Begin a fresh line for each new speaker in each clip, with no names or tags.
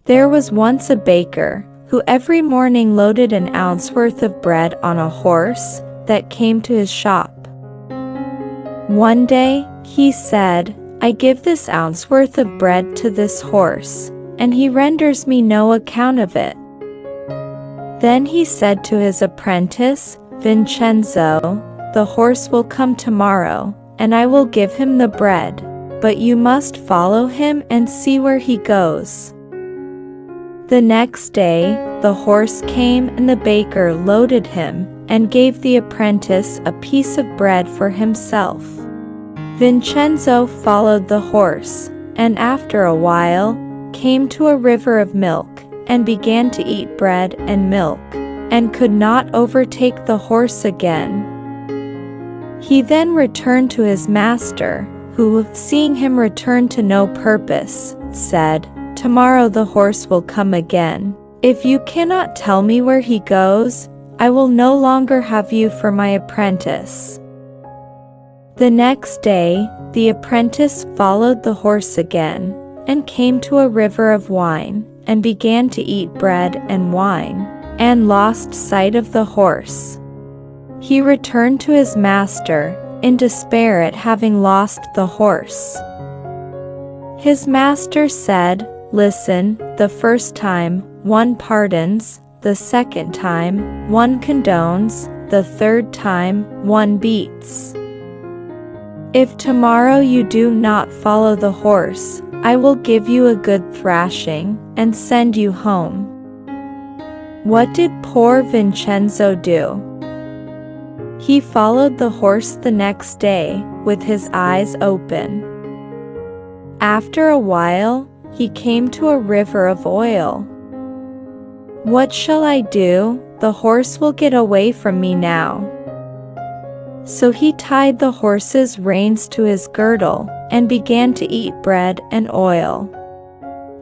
There was once a baker who every morning loaded an ounce worth of bread on a horse that came to his shop. One day, he said, "I give this ounce worth of bread to this horse, and he renders me no account of it." Then he said to his apprentice, "Vincenzo, the horse will come tomorrow, and I will give him the bread, but you must follow him and see where he goes." The next day, the horse came and the baker loaded him and gave the apprentice a piece of bread for himself. Vincenzo followed the horse, and after a while, came to a river of milk, and began to eat bread and milk, and could not overtake the horse again. He then returned to his master, who, seeing him return to no purpose, said, "Tomorrow the horse will come again. If you cannot tell me where he goes, I will no longer have you for my apprentice." The next day, the apprentice followed the horse again, and came to a river of wine, and began to eat bread and wine, and lost sight of the horse. He returned to his master, in despair at having lost the horse. His master said, "Listen, the first time, one pardons, the second time, one condones, the third time, one beats. If tomorrow you do not follow the horse, I will give you a good thrashing, and send you home." What did poor Vincenzo do? He followed the horse the next day, with his eyes open. After a while, he came to a river of oil. "What shall I do? The horse will get away from me now." So he tied the horse's reins to his girdle, and began to eat bread and oil.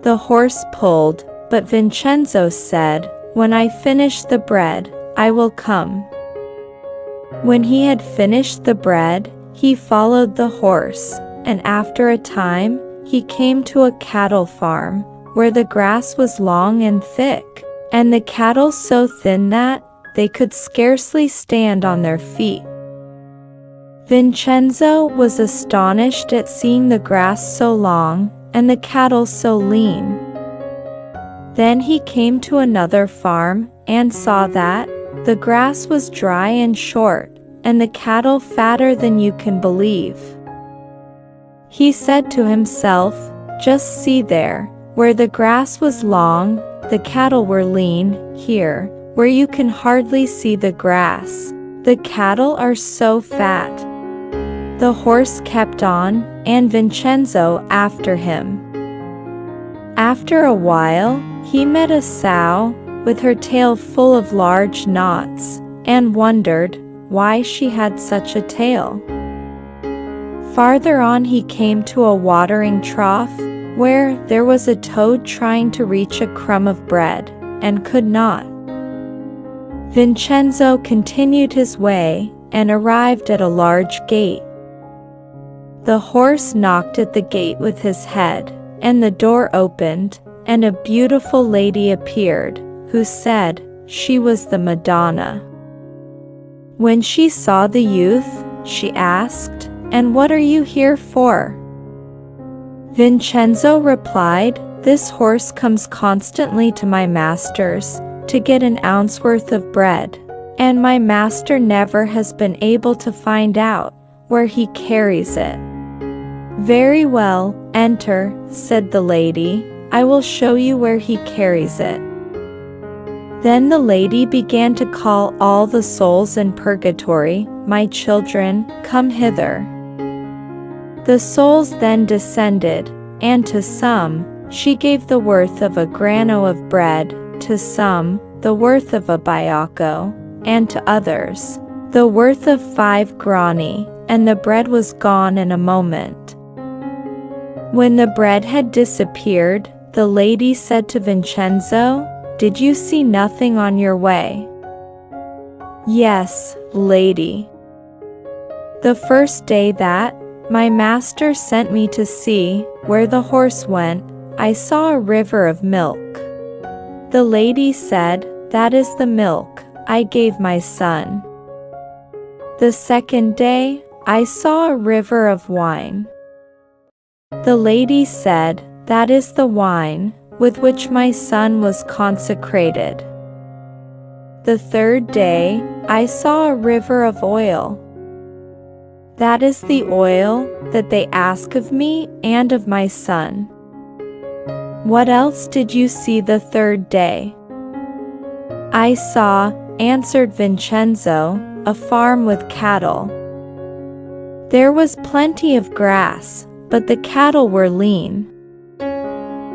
The horse pulled, but Vincenzo said, "When I finish the bread, I will come." When he had finished the bread, he followed the horse, and after a time, he came to a cattle farm, where the grass was long and thick, and the cattle so thin that they could scarcely stand on their feet. Vincenzo was astonished at seeing the grass so long, and the cattle so lean. Then he came to another farm, and saw that the grass was dry and short, and the cattle fatter than you can believe. He said to himself, "Just see there, where the grass was long, the cattle were lean, here, where you can hardly see the grass, the cattle are so fat." The horse kept on, and Vincenzo after him. After a while, he met a sow, with her tail full of large knots, and wondered why she had such a tail. Farther on he came to a watering trough, where there was a toad trying to reach a crumb of bread, and could not. Vincenzo continued his way, and arrived at a large gate. The horse knocked at the gate with his head, and the door opened, and a beautiful lady appeared, who said she was the Madonna. When she saw the youth, she asked, "And what are you here for?" Vincenzo replied, "This horse comes constantly to my master's, to get an ounce worth of bread, and my master never has been able to find out where he carries it." "Very well, enter," said the lady, "I will show you where he carries it." Then the lady began to call all the souls in purgatory, "My children, come hither." The souls then descended, and to some, she gave the worth of a grano of bread, to some, the worth of a baiocco, and to others, the worth of 5 grani, and the bread was gone in a moment. When the bread had disappeared, the lady said to Vincenzo, "Did you see nothing on your way?" "Yes, lady. The first day that my master sent me to see where the horse went, I saw a river of milk. The lady said, "That is the milk I gave my son." The second day, I saw a river of wine. The lady said, "That is the wine with which my son was consecrated." The third day, I saw a river of oil. "That is the oil that they ask of me and of my son." "What else did you see the third day?" "I saw," answered Vincenzo, "a farm with cattle. There was plenty of grass, but the cattle were lean.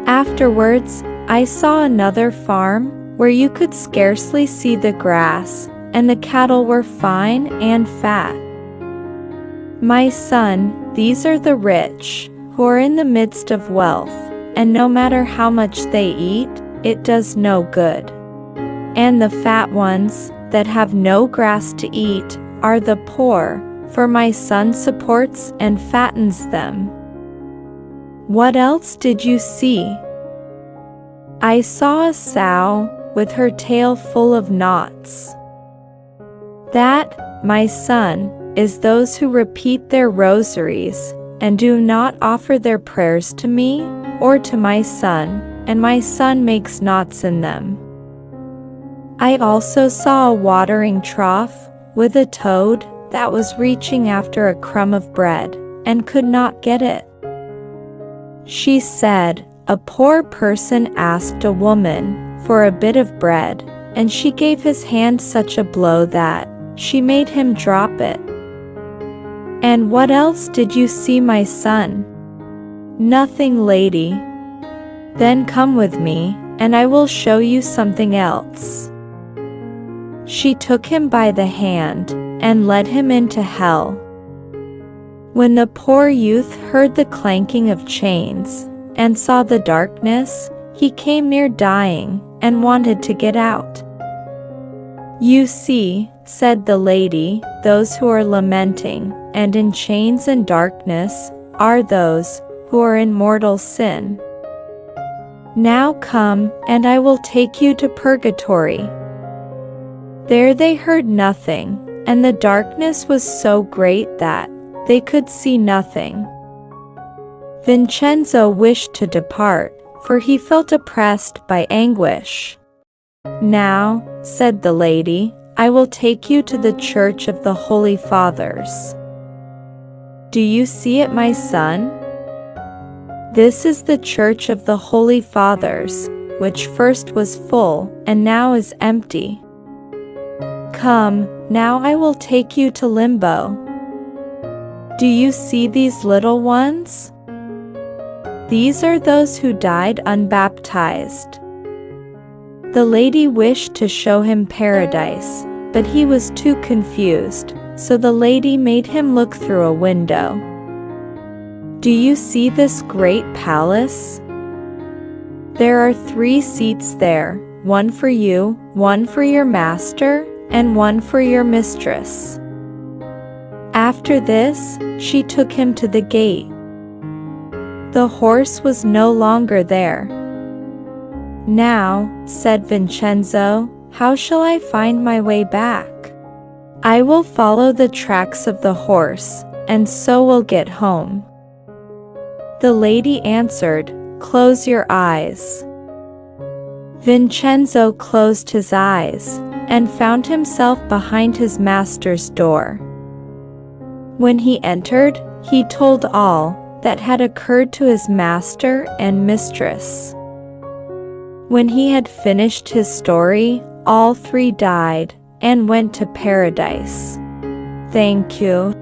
Afterwards, I saw another farm where you could scarcely see the grass, and the cattle were fine and fat. My son, these are the rich, who are in the midst of wealth, and no matter how much they eat, it does no good. And the fat ones, that have no grass to eat, are the poor, for my son supports and fattens them." "What else did you see?" "I saw a sow with her tail full of knots. That, my son, is those who repeat their rosaries, and do not offer their prayers to me, or to my son, and my son makes knots in them." I also saw a watering trough, with a toad, that was reaching after a crumb of bread, and could not get it. She said, "A poor person asked a woman for a bit of bread, and she gave his hand such a blow that she made him drop it." "And what else did you see, my son?" "Nothing, lady." "Then come with me, and I will show you something else." She took him by the hand, and led him into hell. When the poor youth heard the clanking of chains, and saw the darkness, he came near dying, and wanted to get out. "You see," said the lady, "those who are lamenting, and in chains and darkness, are those who are in mortal sin. Now come, and I will take you to purgatory." There they heard nothing, and the darkness was so great that they could see nothing. Vincenzo wished to depart, for he felt oppressed by anguish. "Now," said the lady, "I will take you to the church of the Holy Fathers. Do you see it, my son? This is the church of the Holy Fathers, which first was full, and now is empty. Come, now I will take you to Limbo. Do you see these little ones? These are those who died unbaptized." The lady wished to show him paradise, but he was too confused, so the lady made him look through a window. "Do you see this great palace? There are 3 seats there, one for you, one for your master, and one for your mistress." After this, she took him to the gate. The horse was no longer there. "Now," said Vincenzo, "how shall I find my way back? I will follow the tracks of the horse, and so will get home." The lady answered, "Close your eyes." Vincenzo closed his eyes, and found himself behind his master's door. When he entered, he told all that had occurred to his master and mistress. When he had finished his story, all 3 died, and went to paradise. Thank you.